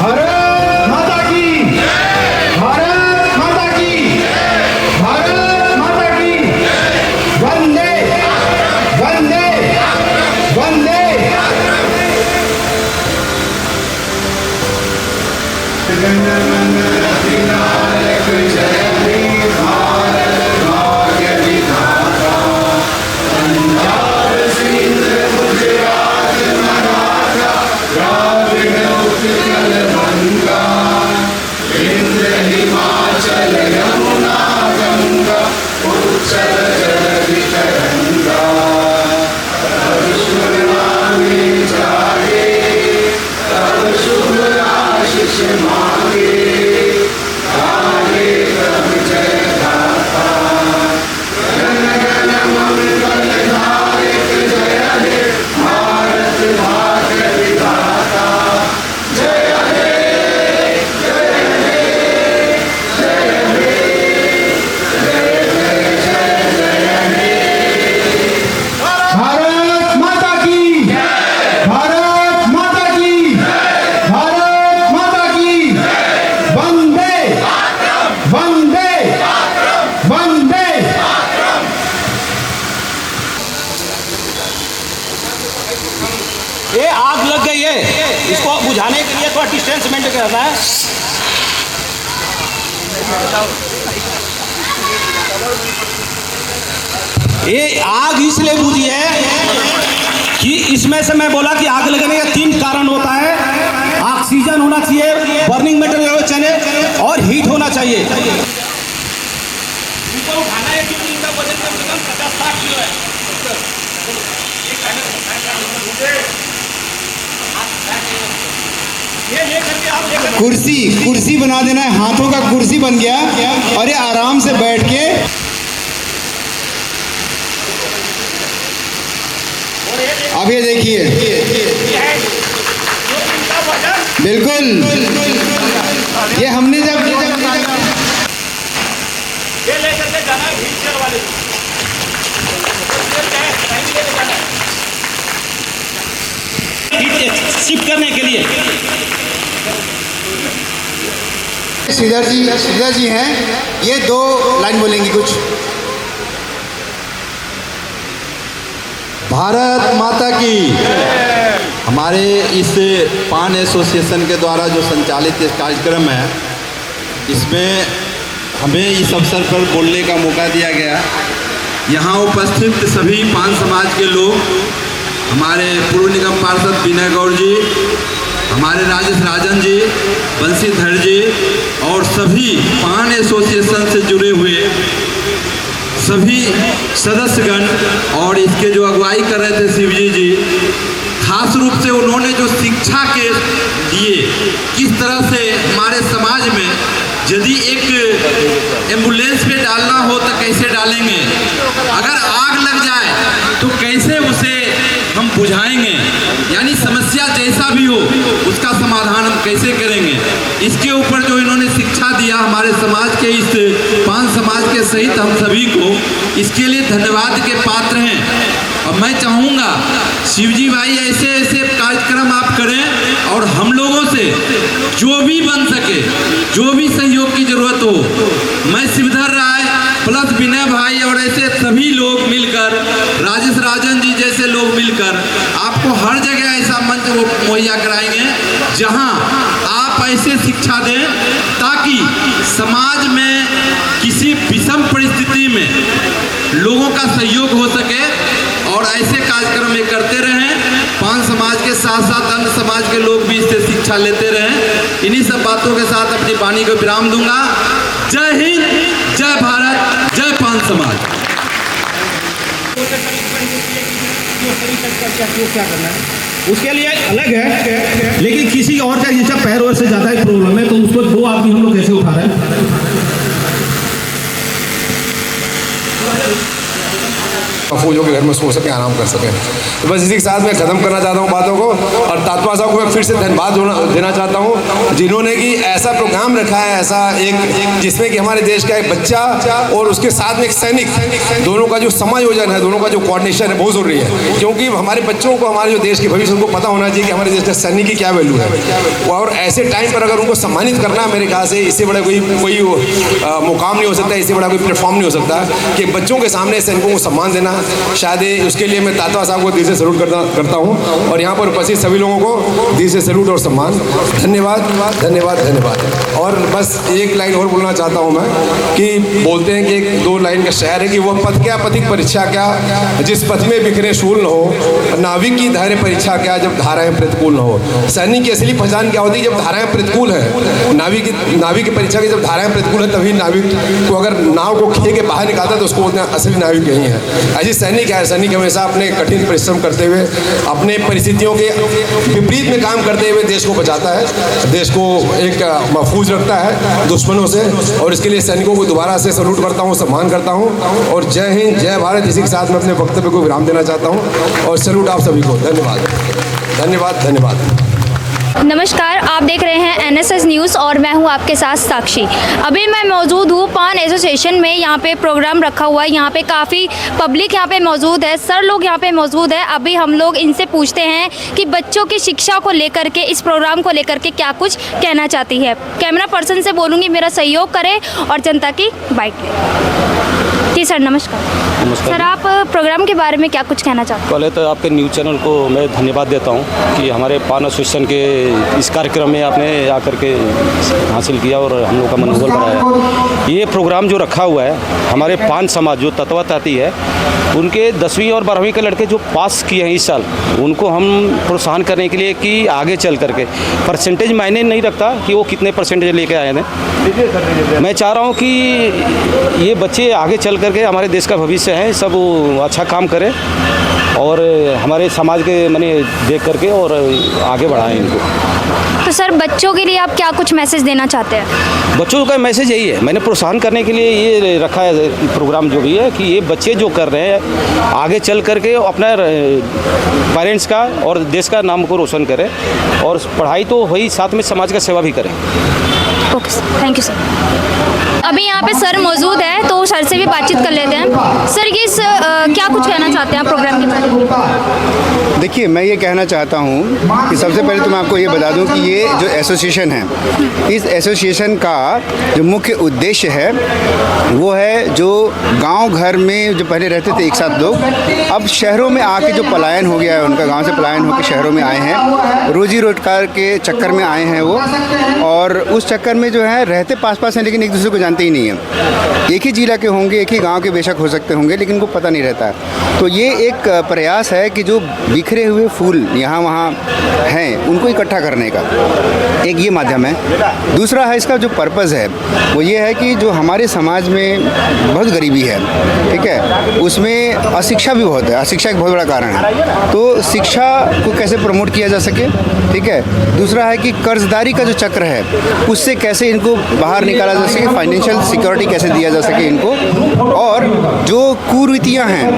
भारत माता की, भारत माता की, भारत माता की, वंदे वंदे वंदे। ये आग लग गई है, इसको बुझाने के लिए थोड़ा डिस्टेंस मेंटेन करना है। ये आग इसलिए बुझी है कि इसमें से मैं बोला कि आग लगने का 3 कारण होता है। ऑक्सीजन होना चाहिए, बर्निंग मटेरियल होना चाहिए और हीट होना चाहिए। इनको उठाना है क्योंकि इनका वजन कम से कम 50-60 किलो है। कुर्सी बना देना है, हाथों का कुर्सी बन गया और ये आराम से बैठ के अब ये देखिए बिल्कुल ये हमने जब ये लेकर के जाना है व्हीलचेयर वाले शिफ्ट करने के लिए। श्रीधर जी हैं, ये 2 लाइन बोलेंगे कुछ। भारत माता की। हमारे इस पान एसोसिएशन के द्वारा जो संचालित इस कार्यक्रम है, इसमें हमें इस अवसर पर बोलने का मौका दिया गया। यहाँ उपस्थित सभी पान समाज के लोग, हमारे पूर्व निगम पार्षद विनय गौड़ जी, हमारे राजेश राजन जी, बंशीधर जी और सभी पान एसोसिएशन से जुड़े हुए सभी सदस्यगण और इसके जो अगुवाई कर रहे थे शिवजी जी, खास रूप से उन्होंने जो शिक्षा के लिए किस तरह से हमारे समाज में यदि एक एम्बुलेंस पे डालना हो तो कैसे डालेंगे, अगर आग लग जाए तो कैसे उसे हम बुझाएंगे, यानी समस्या जैसा भी हो उसका समाधान हम कैसे करेंगे, इसके ऊपर जो इन्होंने शिक्षा दिया हमारे समाज के इस पान समाज के सहित हम सभी को, इसके लिए धन्यवाद के पात्र हैं। और मैं चाहूँगा शिवजी भाई ऐसे ऐसे कार्यक्रम आप करें और हम लोगों से जो भी बन सके, जो भी सहयोग की जरूरत हो, मैं शिवधर राय प्लस विनय भाई और ऐसे सभी लोग मिलकर, राजेश राजन जी जैसे लोग मिलकर आपको हर जगह ऐसा मंच मुहैया कराएंगे जहां आप ऐसे शिक्षा दें ताकि समाज में किसी विषम परिस्थिति में लोगों का सहयोग हो सके और ऐसे कार्यक्रम ये करते रहें। पान समाज के साथ साथ अन्य समाज के लोग भी इससे शिक्षा लेते रहें। इन्हीं सब बातों के साथ अपनी वाणी को विराम दूंगा। जय हिंद, जय भारत, जय पान समाज। क्या करना है उसके लिए अलग है, लेकिन किसी और का जैसा पैर और से ज़्यादा ही प्रॉब्लम है तो उसको 2 आदमी हम लोग कैसे उठा रहे हैं। महफूज होकर घर में सो सकें, आराम कर सकें। तो बस इसी के साथ मैं ख़त्म करना चाहता हूँ बातों को, और तात्मा साहब को मैं फिर से धन्यवाद देना चाहता हूँ जिन्होंने कि ऐसा प्रोग्राम रखा है, ऐसा एक जिसमें कि हमारे देश का एक बच्चा और उसके साथ में एक सैनिक, दोनों का जो समायोजन है, दोनों का जो कोऑर्डिनेशन है बहुत ज़रूरी है। क्योंकि हमारे बच्चों को, हमारे जो देश के भविष्य, उनको पता होना चाहिए कि हमारे देश का सैनिक की क्या वैल्यू है। और ऐसे टाइम पर अगर उनको सम्मानित करना है, मेरे ख्याल से इससे बड़ा कोई मुकाम नहीं हो सकता, इससे बड़ा कोई प्लेटफॉर्म नहीं हो सकता कि बच्चों के सामने सैनिकों को सम्मान देना। शायद उसके लिए मैं तात्मा साहब को दिल से सैल्यूट करता हूँ, और यहाँ पर उपस्थित सभी लोगों को दिल से सैल्यूट और सम्मान। धन्यवाद धन्यवाद धन्यवाद। और बस एक लाइन और बोलना चाहता हूँ मैं कि बोलते हैं कि एक 2 लाइन का शेर है कि वह पथ क्या, पथिक परीक्षा क्या, जिस पथ में बिखरे शूल न हो, नाविक की धैर्य परीक्षा क्या, जब धाराएं प्रतिकूल न हो। सैनिक की असली पहचान क्या होती है? जब धाराएं प्रतिकूल है। नाविक की परीक्षा की जब धाराएं प्रतिकूल है, तभी नाविक को अगर नाव को खे के बाहर निकालता है तो उसको बोलते हैं असली नाविक यही है। ऐसी सैनिक है। सैनिक हमेशा अपने कठिन परिश्रम करते हुए, अपने परिस्थितियों के विपरीत में काम करते हुए देश को बचाता है, देश को एक महफूज रखता है दुश्मनों से। और इसके लिए सैनिकों को दोबारा से सैल्यूट करता हूँ, सम्मान करता हूँ। और जय हिंद, जय भारत। इसी के साथ मैं अपने वक्तव्य को विराम देना चाहता हूँ, और सैल्यूट आप सभी को। धन्यवाद धन्यवाद धन्यवाद। नमस्कार, आप देख रहे हैं NSS न्यूज़ और मैं हूं आपके साथ साक्षी। अभी मैं मौजूद हूं पान एसोसिएशन में। यहां पे प्रोग्राम रखा हुआ है, यहां पे काफ़ी पब्लिक यहां पे मौजूद है, सर लोग यहां पे मौजूद है। अभी हम लोग इनसे पूछते हैं कि बच्चों की शिक्षा को लेकर के, इस प्रोग्राम को लेकर के क्या कुछ कहना चाहती है। कैमरा पर्सन से बोलूँगी मेरा सहयोग करें और जनता की बाइट लें। जी सर, नमस्कार। नमस्कार सर, आप प्रोग्राम के बारे में क्या कुछ कहना चाहते हैं? पहले तो आपके न्यूज़ चैनल को मैं धन्यवाद देता हूं कि हमारे पान एसोसिएशन के इस कार्यक्रम में आपने आकर के हासिल किया और हम लोग का मनोबल बढ़ाया। ये प्रोग्राम जो रखा हुआ है, हमारे पान समाज जो तत्वताती है, उनके 10वीं और 12वीं के लड़के जो पास किए हैं इस साल, उनको हम प्रोत्साहन करने के लिए कि आगे चल करके परसेंटेज मायने नहीं रखता कि वो कितने परसेंटेज लेके आए हैं। मैं चाह रहा हूँ कि ये बच्चे आगे चल करके हमारे देश का भविष्य है, सब अच्छा काम करें और हमारे समाज के मैंने देख करके और आगे बढ़ाएं इनको। तो सर, बच्चों के लिए आप क्या कुछ मैसेज देना चाहते हैं? बच्चों का मैसेज यही है, मैंने प्रोत्साहन करने के लिए ये रखा है प्रोग्राम जो भी है, कि ये बच्चे जो कर रहे हैं आगे चल करके अपना पेरेंट्स का और देश का नाम को रोशन करें, और पढ़ाई तो वही साथ में समाज का सेवा भी करें। Okay sir, thank you sir. अभी यहाँ पे सर मौजूद है, तो सर से भी बातचीत कर लेते हैं। सर, ये क्या कुछ कहना चाहते हैं आप प्रोग्राम के बारे में? देखिए, मैं ये कहना चाहता हूँ कि सबसे पहले तो मैं आपको ये बता दूँ कि ये जो एसोसिएशन है, इस एसोसिएशन का जो मुख्य उद्देश्य है वो है जो गांव घर में जो पहले रहते थे एक साथ लोग, अब शहरों में आके जो पलायन हो गया है उनका, गांव से पलायन होकर शहरों में आए हैं, रोजी रोजगार के चक्कर में आए हैं वो, और उस चक्कर में जो है रहते पास पास हैं लेकिन एक दूसरे को जानते ही नहीं है। एक ही जिला के होंगे, एक ही गांव के बेशक हो सकते होंगे, लेकिन उनको पता नहीं रहता। तो ये एक प्रयास है कि जो बिखरे हुए फूल यहाँ वहाँ हैं उनको इकट्ठा करने का एक ये माध्यम है। दूसरा है इसका जो पर्पज़ है वो ये है कि जो हमारे समाज में बहुत गरीबी है, ठीक है, उसमें अशिक्षा भी बहुत है, अशिक्षा एक बहुत बड़ा कारण है। तो शिक्षा को कैसे प्रमोट किया जा सके, ठीक है। दूसरा है कि कर्जदारी का जो चक्र है उससे कैसे इनको बाहर निकाला जा सके, फाइनेंशियल सिक्योरिटी कैसे दिया जा सके इनको, और जो कुरीतियाँ हैं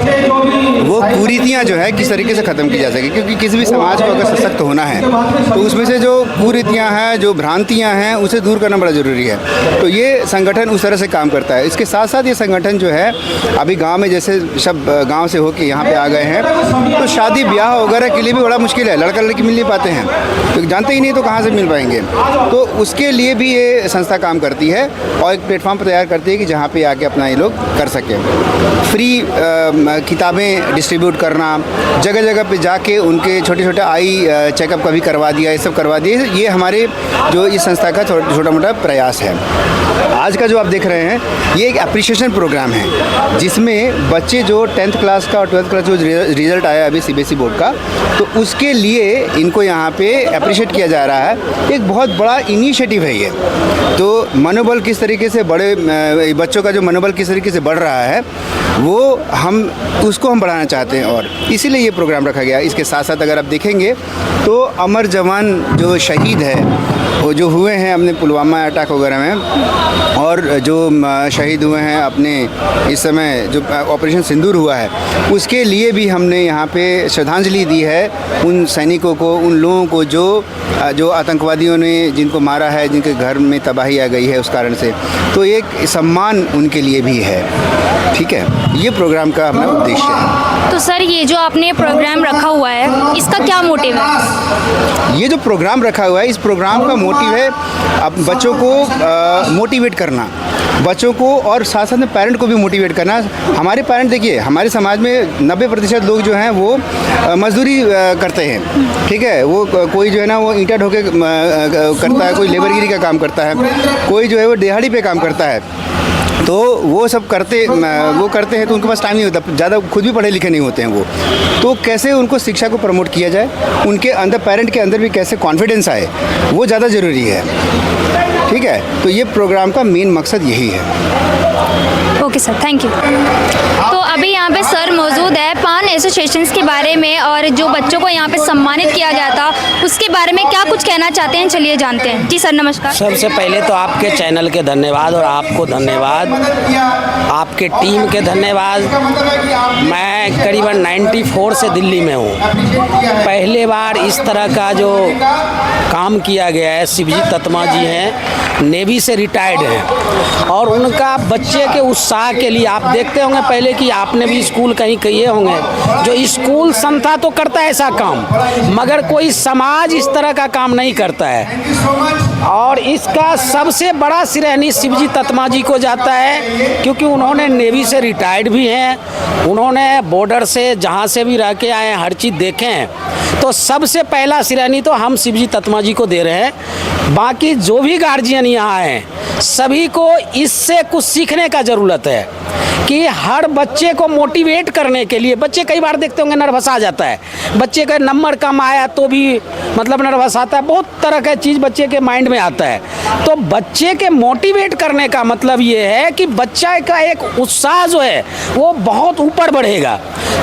वो कुरीतियाँ जो है किस तरीके से ख़त्म की जा सके, क्योंकि किसी भी समाज को अगर सशक्त होना है तो उसमें से जो कुरीतियाँ हैं, जो भ्रांतियाँ हैं, उसे दूर करना बड़ा ज़रूरी है। तो ये संगठन उस तरह से काम करता है। इसके साथ साथ ये संगठन जो है अभी गांव में जैसे सब गांव से होके यहाँ पे आ गए हैं, तो शादी ब्याह वगैरह के लिए भी बड़ा मुश्किल है, लड़का लड़की मिल नहीं पाते हैं, तो जानते ही नहीं तो कहाँ से मिल पाएंगे। तो उसके लिए भी ये संस्था काम करती है और एक प्लेटफॉर्म तैयार करती है कि जहाँ पे आके अपना ये लोग कर सकें। फ्री किताबें डिस्ट्रीब्यूट करना, जगह जगह पे जाके उनके छोटे छोटे आई चेकअप का भी करवा दिया, ये सब करवा दिए। ये हमारे जो इस संस्था का छोटा मोटा प्रयास है। आज का जो आप देख रहे हैं ये एक एप्रिशिएशन प्रोग्राम है, जिसमें बच्चे जो 10th क्लास का और 12th क्लास जो रिज़ल्ट आया अभी CBSE बोर्ड का, तो उसके लिए इनको यहाँ पे अप्रिशिएट किया जा रहा है। एक बहुत बड़ा इनिशिएटिव है ये। तो मनोबल किस तरीके से बच्चों का जो मनोबल किस तरीके से बढ़ रहा है वो उसको हम बढ़ाना चाहते हैं, और इसीलिए ये प्रोग्राम रखा गया। इसके साथ साथ अगर आप देखेंगे तो अमर जवान जो शहीद है वो जो हुए हैं अपने पुलवामा अटैक वगैरह में, और जो शहीद हुए हैं अपने इस समय जो ऑपरेशन सिंदूर हुआ है, उसके लिए भी हमने यहाँ पे श्रद्धांजलि दी है उन सैनिकों को, उन लोगों को जो आतंकवादियों ने जिनको मारा है, जिनके घर में तबाही आ गई है उस कारण से। तो एक सम्मान उनके लिए भी है। ठीक है, ये प्रोग्राम का हमारा उद्देश्य है। तो सर, ये जो आपने प्रोग्राम रखा हुआ है, इसका क्या मोटिव है? ये जो प्रोग्राम रखा हुआ है, इस प्रोग्राम का मोटिव है अब बच्चों को मोटिवेट करना, बच्चों को, और साथ साथ में पेरेंट को भी मोटिवेट करना। हमारे पेरेंट, देखिए हमारे समाज में 90% लोग जो हैं वो मजदूरी करते हैं। ठीक है, वो कोई जो है ना वो ईंटा ढोके करता है, कोई लेबरगिरी का काम करता है, कोई जो है वो दिहाड़ी पे काम करता है। तो वो सब करते हैं तो उनके पास टाइम नहीं होता, ज़्यादा खुद भी पढ़े लिखे नहीं होते हैं वो। तो कैसे उनको शिक्षा को प्रमोट किया जाए, उनके अंदर, पेरेंट के अंदर भी कैसे कॉन्फिडेंस आए, वो ज़्यादा ज़रूरी है। ठीक है, तो ये प्रोग्राम का मेन मकसद यही है। Okay sir, thank you. तो अभी यहाँ पे सर मौजूद है पान एसोसिएशंस के बारे में, और जो बच्चों को यहाँ पे सम्मानित किया जाता उसके बारे में क्या कुछ कहना चाहते हैं, चलिए जानते हैं। जी सर, नमस्कार। सबसे पहले तो आपके चैनल के धन्यवाद, और आपको धन्यवाद, आपके टीम के धन्यवाद। मैं करीबन 94 से दिल्ली में हूँ। पहले बार इस तरह का जो काम किया गया है, शिवजी तत्मा जी हैं, नेवी से रिटायर्ड हैं, और उनका बच्चे के उत्साह के लिए आप देखते होंगे पहले कि आपने भी स्कूल कहीं किए होंगे, जो स्कूल संस्था तो करता है ऐसा काम, मगर कोई समाज इस तरह का काम नहीं करता है। और इसका सबसे बड़ा श्रेय शिवजी तत्मा जी को जाता है, क्योंकि उन्होंने नेवी से रिटायर्ड भी हैं, उन्होंने बॉर्डर से जहाँ से भी रह के आए हैं, हर चीज़ देखे हैं। तो सबसे पहला श्रेय तो हम शिवजी तत्मा जी को दे रहे हैं। बाकी जो भी गार्जियन यहाँ हैं, सभी को इससे कुछ सीखने का ज़रूरत है कि हर बच्चे को मोटिवेट करने के लिए, बच्चे कई बार देखते होंगे नर्वस आ जाता है, बच्चे का नंबर कम आया तो भी मतलब नर्वस आता है, बहुत तरह का चीज़ बच्चे के माइंड में आता है। तो बच्चे के मोटिवेट करने का मतलब ये है कि बच्चा का एक उत्साह जो है वो बहुत ऊपर बढ़ेगा।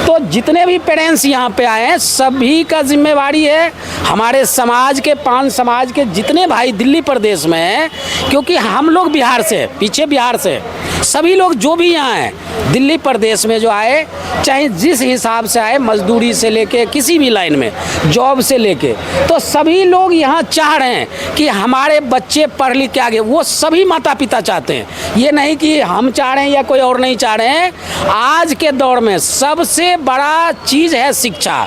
तो जितने भी पेरेंट्स यहाँ पे आए हैं, सभी का जिम्मेवारी है, हमारे समाज के, पान समाज के जितने भाई दिल्ली प्रदेश में हैं, क्योंकि हम लोग बिहार से, पीछे बिहार से सभी लोग जो भी यहाँ हैं दिल्ली प्रदेश में जो आए, चाहे जिस हिसाब से आए, मजदूरी से लेके किसी भी लाइन में, जॉब से लेके, तो सभी लोग यहाँ चाह रहे हैं कि हमारे बच्चे पढ़ लिख के आगे। वो सभी माता पिता चाहते हैं, ये नहीं कि हम चाह रहे हैं या कोई और नहीं चाह रहे हैं। आज के दौर में सबसे बड़ा चीज़ है शिक्षा।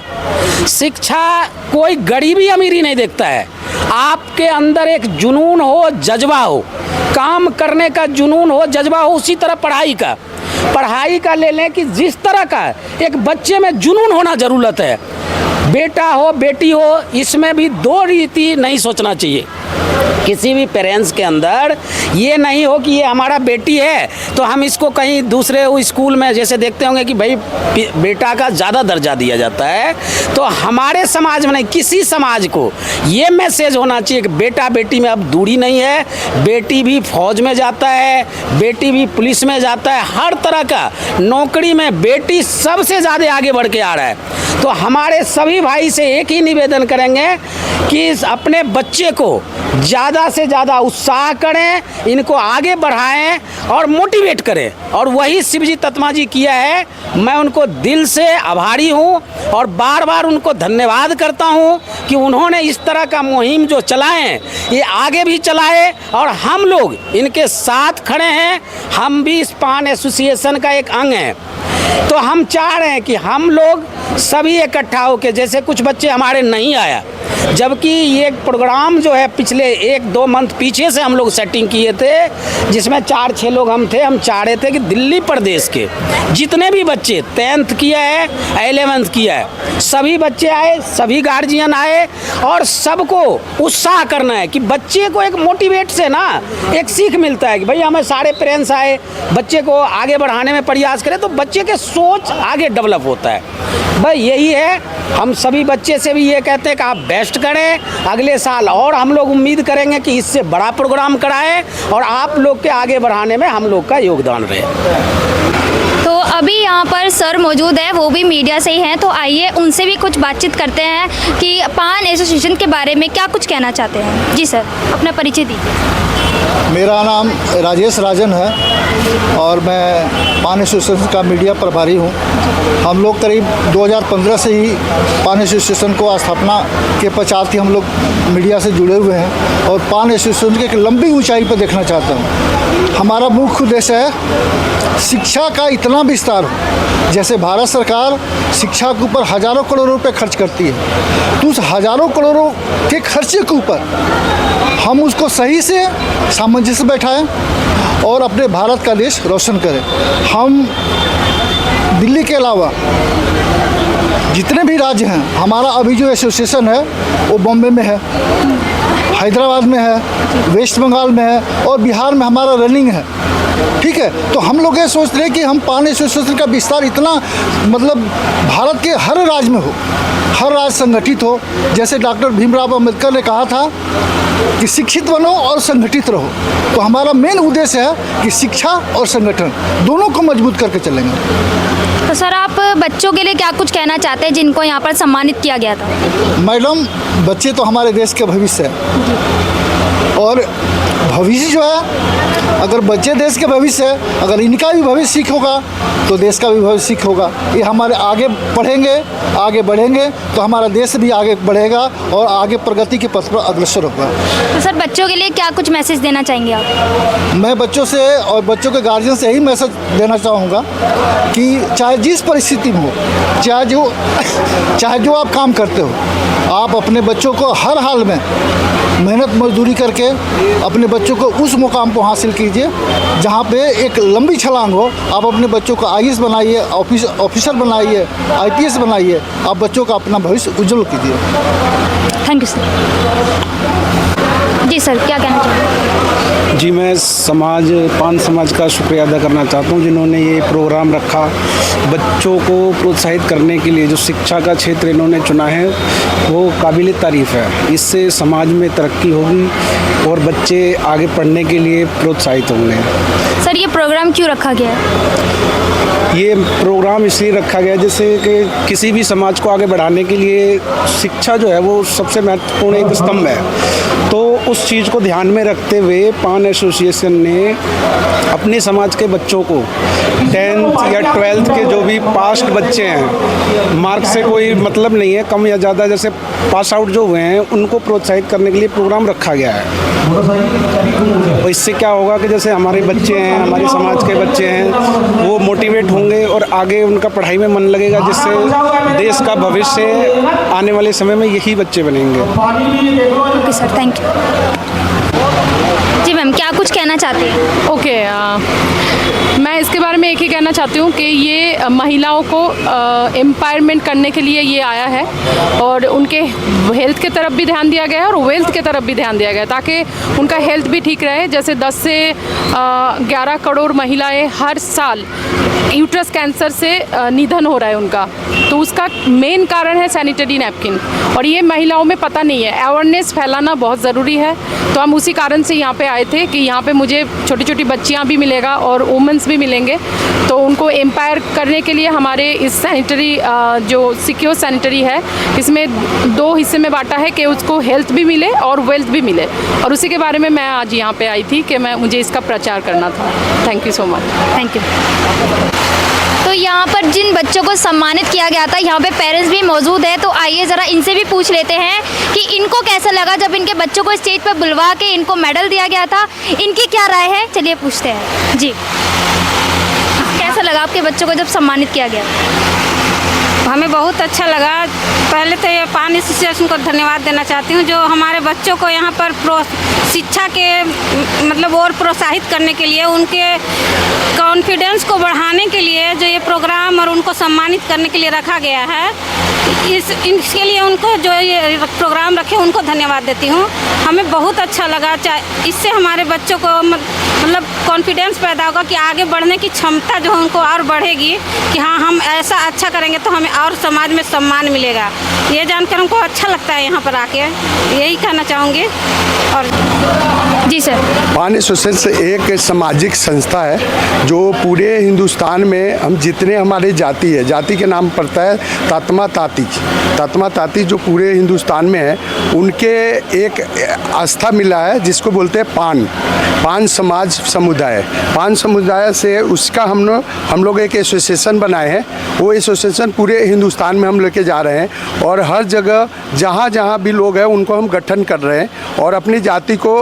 शिक्षा कोई गरीबी अमीरी नहीं देखता है, आपके अंदर एक जुनून हो, जज्बा हो, काम करने का जुनून हो, जज्बा हो, उसी तरह पढ़ाई का ले लें कि जिस तरह का एक बच्चे में जुनून होना ज़रूरत है। बेटा हो बेटी हो, इसमें भी दो रीति नहीं सोचना चाहिए। किसी भी पेरेंट्स के अंदर ये नहीं हो कि ये हमारा बेटी है तो हम इसको कहीं दूसरे स्कूल में, जैसे देखते होंगे कि भाई बेटा का ज़्यादा दर्जा दिया जाता है, तो हमारे समाज में नहीं, किसी समाज को ये मैसेज होना चाहिए कि बेटा बेटी में अब दूरी नहीं है, बेटी भी फौज में जाता है, बेटी भी पुलिस में जाता है, हर तरह का नौकरी में बेटी सबसे ज़्यादा आगे बढ़ के आ रहा है। तो हमारे सभी भाई से एक ही निवेदन करेंगे कि अपने बच्चे को ज़्यादा से ज़्यादा उत्साह करें, इनको आगे बढ़ाएं और मोटिवेट करें, और वही शिवजी तत्मा जी किया है। मैं उनको दिल से आभारी हूं और बार बार उनको धन्यवाद करता हूं कि उन्होंने इस तरह का मुहिम जो चलाएं, ये आगे भी चलाए, और हम लोग इनके साथ खड़े हैं। हम भी इस पान एसोसिएशन का एक अंग हैं, तो हम चाह रहे हैं कि हम लोग सभी इकट्ठा होकर, जैसे कुछ बच्चे हमारे नहीं आया, जबकि ये प्रोग्राम जो है पिछले 1-2 मंथ पीछे से हम लोग सेटिंग किए थे, जिसमें 4-6 लोग हम थे। हम चाह रहे थे कि दिल्ली प्रदेश के जितने भी बच्चे 10th किया है, 11th किया है, सभी बच्चे आए, सभी गार्जियन आए, और सबको उत्साह करना है कि बच्चे को एक मोटिवेट से ना एक सीख मिलता है कि भाई हमें सारे पेरेंट्स आए, बच्चे को आगे बढ़ाने में प्रयास करें, तो बच्चे के सोच आगे डेवलप होता है। भाई यही है, हम सभी बच्चे से भी ये कहते हैं कि आप बेस्ट करें, अगले साल और हम लोग उम्मीद करेंगे कि इससे बड़ा प्रोग्राम कराएं और आप लोग के आगे बढ़ाने में हम लोग का योगदान रहे। तो अभी यहाँ पर सर मौजूद है, वो भी मीडिया से ही हैं, तो आइए उनसे भी कुछ बातचीत करते हैं कि पान एसोसिएशन के बारे में क्या कुछ कहना चाहते हैं। जी सर, अपना परिचय दीजिए। मेरा नाम राजेश राजन है और मैं पान एसोसिएशन का मीडिया प्रभारी हूँ। हम लोग करीब 2015 से ही पान एसोसिएशन को स्थापना के पश्चात ही हम लोग मीडिया से जुड़े हुए हैं और पान एसोसिएशन की एक लंबी ऊंचाई पर देखना चाहता हूँ। हमारा मुख्य उद्देश्य है शिक्षा का इतना विस्तार हो। जैसे भारत सरकार शिक्षा के ऊपर हज़ारों करोड़ रुपए खर्च करती है, तो उस हज़ारों करोड़ों के खर्चे के ऊपर हम उसको सही से सामंजस्य बैठाएं और अपने भारत का देश रोशन करें। हम दिल्ली के अलावा जितने भी राज्य हैं, हमारा अभी जो एसोसिएशन है वो बॉम्बे में है, हैदराबाद में है, वेस्ट बंगाल में है और बिहार में हमारा रनिंग है। ठीक है, तो हम लोग ये सोच रहे हैं कि हम पान एसोसिएशन का विस्तार इतना मतलब भारत के हर राज्य में हो, हर राज्य संगठित हो। जैसे डॉक्टर भीमराव अम्बेडकर ने कहा था कि शिक्षित बनो और संगठित रहो, तो हमारा मेन उद्देश्य है कि शिक्षा और संगठन दोनों को मजबूत करके चलेंगे। तो सर, आप बच्चों के लिए क्या कुछ कहना चाहते हैं जिनको यहाँ पर सम्मानित किया गया था? मैडम, बच्चे तो हमारे देश के भविष्य है और भविष्य जो है, अगर बच्चे देश के भविष्य है, अगर इनका भी भविष्य ठीक होगा तो देश का भी भविष्य ठीक होगा। ये हमारे आगे बढ़ेंगे तो हमारा देश भी आगे बढ़ेगा और आगे प्रगति के पथ पर अग्रसर होगा। तो सर, बच्चों के लिए क्या कुछ मैसेज देना चाहेंगे आप? मैं बच्चों से और बच्चों के गार्जियन से यही मैसेज देना चाहूँगा कि चाहे जिस परिस्थिति में हो, चाहे जो आप काम करते हो, आप अपने बच्चों को हर हाल में मेहनत मजदूरी करके अपने बच्चों को उस मुकाम को हासिल कीजिए जहाँ पे एक लंबी छलांग हो। आप अपने बच्चों को आईएएस बनाइए, ऑफिसर बनाइए, आईपीएस बनाइए। आप बच्चों का अपना भविष्य उज्जवल कीजिए। Thank you sir. जी सर, क्या कहना चाहेंगे? जी, मैं पान समाज का शुक्रिया अदा करना चाहता हूँ जिन्होंने ये प्रोग्राम रखा। बच्चों को प्रोत्साहित करने के लिए जो शिक्षा का क्षेत्र इन्होंने चुना है वो काबिल तारीफ़ है। इससे समाज में तरक्की होगी और बच्चे आगे पढ़ने के लिए प्रोत्साहित होंगे। सर, ये प्रोग्राम क्यों रखा गया है? ये प्रोग्राम इसलिए रखा गया जैसे कि किसी भी समाज को आगे बढ़ाने के लिए शिक्षा जो है वो सबसे महत्वपूर्ण एक स्तंभ है। तो उस चीज़ को ध्यान में रखते हुए पान एसोसिएशन ने अपने समाज के बच्चों को 10th या 12th के जो भी पास्ट बच्चे हैं, मार्क से कोई मतलब नहीं है, कम या ज़्यादा, जैसे पास आउट जो हुए हैं उनको प्रोत्साहित करने के लिए प्रोग्राम रखा गया है। और इससे क्या होगा कि जैसे हमारे बच्चे हैं, हमारे समाज के बच्चे हैं, वो मोटिवेट होंगे और आगे उनका पढ़ाई में मन लगेगा, जिससे देश का भविष्य आने वाले समय में यही बच्चे बनेंगे। Okay sir, thank you. जी मैम, क्या कुछ कहना चाहते हैं? ओके, मैं इसके बारे में एक ही कहना चाहती हूँ कि ये महिलाओं को एम्पावरमेंट करने के लिए ये आया है और उनके हेल्थ के तरफ भी ध्यान दिया गया है और वेल्थ के तरफ भी ध्यान दिया गया है ताकि उनका हेल्थ भी ठीक रहे। जैसे 10 से 11 करोड़ महिलाएं हर साल यूट्रस कैंसर से निधन हो रहा है उनका, तो उसका मेन कारण है सैनिटरी नैपकिन और ये महिलाओं में पता नहीं है। अवेयरनेस फैलाना बहुत ज़रूरी है, तो हम उसी कारण से यहाँ पे आए थे कि यहाँ पे मुझे छोटी छोटी बच्चियाँ भी मिलेगा और वुमेंस भी मिलेंगे, तो उनको एम्पायर करने के लिए हमारे इस सैनिटरी जो सिक्योर सैनिटरी है इसमें 2 हिस्से में बांटा है कि उसको हेल्थ भी मिले और वेल्थ भी मिले, और उसी के बारे में मैं आज यहाँ पे आई थी कि मुझे इसका प्रचार करना था। Thank you so much. Thank you. तो यहाँ पर जिन बच्चों को सम्मानित किया गया था, यहाँ पे पेरेंट्स भी मौजूद है, तो आइए ज़रा इनसे भी पूछ लेते हैं कि इनको कैसा लगा जब इनके बच्चों को स्टेज पर बुलवा के इनको मेडल दिया गया था। इनकी क्या राय है, चलिए पूछते हैं। जी, कैसा लगा आपके बच्चों को जब सम्मानित किया गया? हमें बहुत अच्छा लगा। पहले तो ये पान एसोसिएशन को धन्यवाद देना चाहती हूँ जो हमारे बच्चों को यहाँ पर शिक्षा के मतलब और प्रोत्साहित करने के लिए, उनके कॉन्फिडेंस को बढ़ाने के लिए जो ये प्रोग्राम और उनको सम्मानित करने के लिए रखा गया है। इसके लिए उनको जो ये प्रोग्राम रखे उनको धन्यवाद देती हूँ। हमें बहुत अच्छा लगा, इससे हमारे बच्चों को मतलब कॉन्फिडेंस पैदा होगा कि आगे बढ़ने की क्षमता जो उनको और बढ़ेगी कि हाँ हम ऐसा अच्छा करेंगे तो हमें और समाज में सम्मान मिलेगा। ये जानकर हमको अच्छा लगता है यहाँ पर आके, यही कहना चाहूँगी। और जी सर। पान एसोसिएशन एक सामाजिक संस्था है जो पूरे हिंदुस्तान में हम जितने हमारे जाति है, जाति के नाम पड़ता है तात्मा ताती जो पूरे हिंदुस्तान में है, उनके एक आस्था मिला है जिसको बोलते हैं पान समाज समुदाय। पान समुदाय से उसका हम लोग एक एसोसिएशन बनाए हैं। वो एसोसिएशन पूरे हिंदुस्तान में हम लेके जा रहे हैं और हर जगह जहाँ जहाँ भी लोग हैं उनको हम गठन कर रहे हैं और अपनी जाति को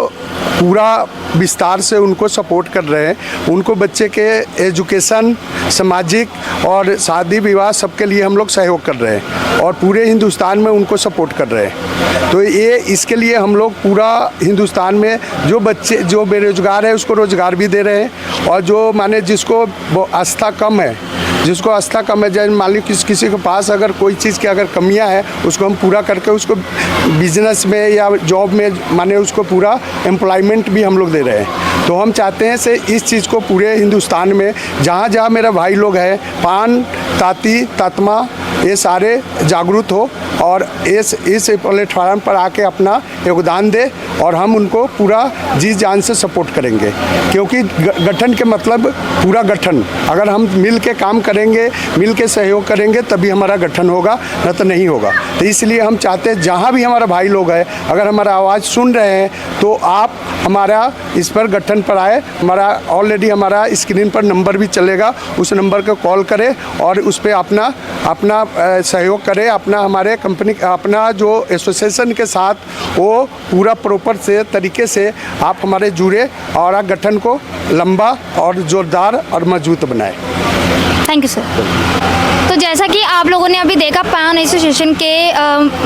पूरा विस्तार से उनको सपोर्ट कर रहे हैं। उनको बच्चे के एजुकेशन, सामाजिक और शादी विवाह सबके लिए हम लोग सहयोग कर रहे हैं और पूरे हिंदुस्तान में उनको सपोर्ट कर रहे हैं। तो ये इसके लिए हम लोग पूरा हिंदुस्तान में जो बच्चे जो बेरोजगार है उसको रोज़गार भी दे रहे हैं और जो माने जिसको आस्था कम है, जैसे मान लो किसी के पास अगर कोई चीज़ की अगर कमियां है उसको हम पूरा करके उसको बिजनेस में या जॉब में माने उसको पूरा एम्प्लॉयमेंट भी हम लोग दे रहे हैं। तो हम चाहते हैं से इस चीज़ को पूरे हिंदुस्तान में जहाँ जहाँ मेरा भाई लोग हैं, पान ताती तात्मा ये सारे जागरूक हो और इस प्लेटफार्म पर आके अपना योगदान दे और हम उनको पूरा जी जान से सपोर्ट करेंगे, क्योंकि गठन के मतलब पूरा गठन। अगर हम मिल के काम करेंगे, मिल के सहयोग करेंगे तभी हमारा गठन होगा, न तो नहीं होगा। तो इसलिए हम चाहते हैं जहाँ भी हमारा भाई लोग हैं, अगर हमारा आवाज़ सुन रहे हैं तो आप हमारा इस पर गठन पर आए। हमारा ऑलरेडी हमारा स्क्रीन पर नंबर भी चलेगा, उस नंबर को कॉल करें और उस पर अपना सहयोग करें, अपना हमारे कंपनी अपना जो एसोसिएशन के साथ वो पूरा प्रॉपर से तरीके से आप हमारे जुड़े और गठन को लंबा और जोरदार और मजबूत बनाए। Thank you sir. तो जैसा कि आप लोगों ने अभी देखा, पान एसोसिएशन के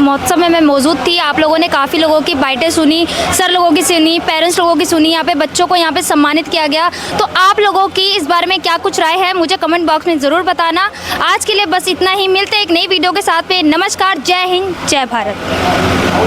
महोत्सव में मैं मौजूद थी। आप लोगों ने काफ़ी लोगों की बाइटें सुनी, सर लोगों की सुनी, पेरेंट्स लोगों की सुनी, यहाँ पे बच्चों को यहाँ पे सम्मानित किया गया। तो आप लोगों की इस बारे में क्या कुछ राय है मुझे कमेंट बॉक्स में ज़रूर बताना। आज के लिए बस इतना ही, मिलते हैं एक नई वीडियो के साथ पे। नमस्कार, जय हिंद, जय भारत।